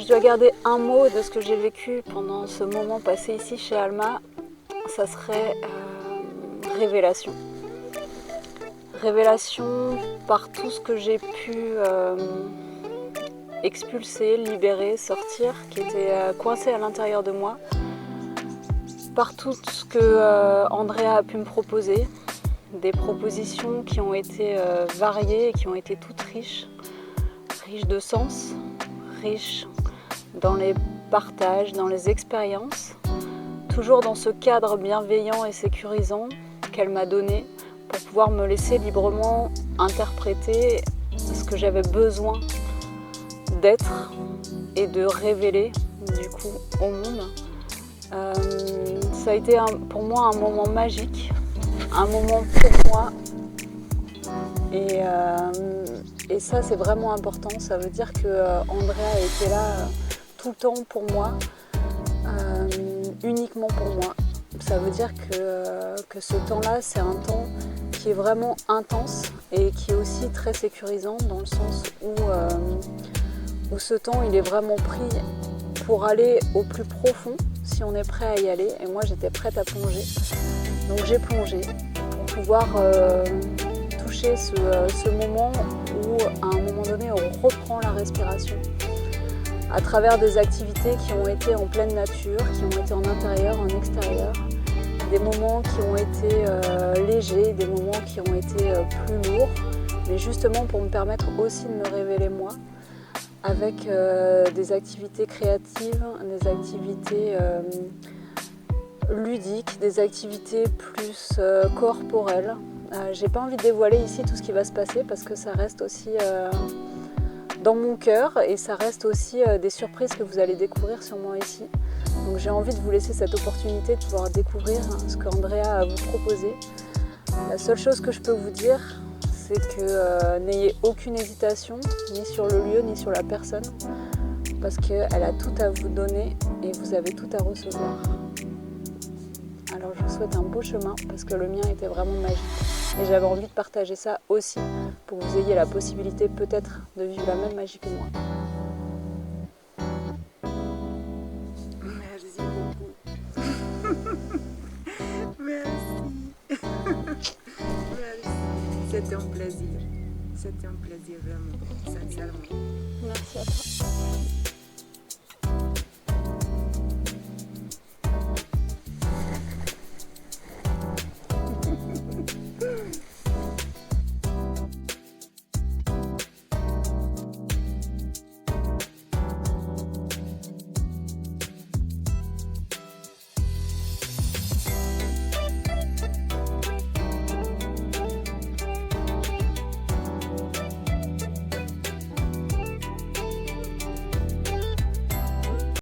dois garder un mot de ce que j'ai vécu pendant ce moment passé ici chez Alma, ça serait révélation. Révélation par tout ce que j'ai pu expulser, libérer, sortir, qui était coincé à l'intérieur de moi, par tout ce que Andrea a pu me proposer, des propositions qui ont été variées et qui ont été toutes riches de sens, riches dans les partages, dans les expériences, toujours dans ce cadre bienveillant et sécurisant qu'elle m'a donné pour pouvoir me laisser librement interpréter ce que j'avais besoin d'être et de révéler du coup au monde. Ça a été pour moi un moment magique, un moment pour moi et ça c'est vraiment important. Ça veut dire que Andrea était là tout le temps pour moi, uniquement pour moi. Ça veut dire que ce temps-là c'est un temps qui est vraiment intense et qui est aussi très sécurisant dans le sens où ce temps il est vraiment pris pour aller au plus profond si on est prêt à y aller, et moi j'étais prête à plonger, donc j'ai plongé pour pouvoir toucher ce moment où à un moment donné on reprend la respiration à travers des activités qui ont été en pleine nature, qui ont été en intérieur, en extérieur, des moments qui ont été légers, des moments qui ont été plus lourds, mais justement pour me permettre aussi de me révéler moi, avec des activités créatives, des activités ludiques, des activités plus corporelles. J'ai pas envie de dévoiler ici tout ce qui va se passer parce que ça reste aussi dans mon cœur et ça reste aussi des surprises que vous allez découvrir sûrement ici. Donc j'ai envie de vous laisser cette opportunité de pouvoir découvrir ce qu'Andrea a à vous proposer. La seule chose que je peux vous dire, c'est que n'ayez aucune hésitation, ni sur le lieu, ni sur la personne, parce qu'elle a tout à vous donner et vous avez tout à recevoir. Alors je vous souhaite un beau chemin, parce que le mien était vraiment magique. Et j'avais envie de partager ça aussi, pour que vous ayez la possibilité peut-être de vivre la même magie que moi. Merci beaucoup. Merci. C'était un plaisir. C'était un plaisir vraiment, sincèrement. Merci à toi.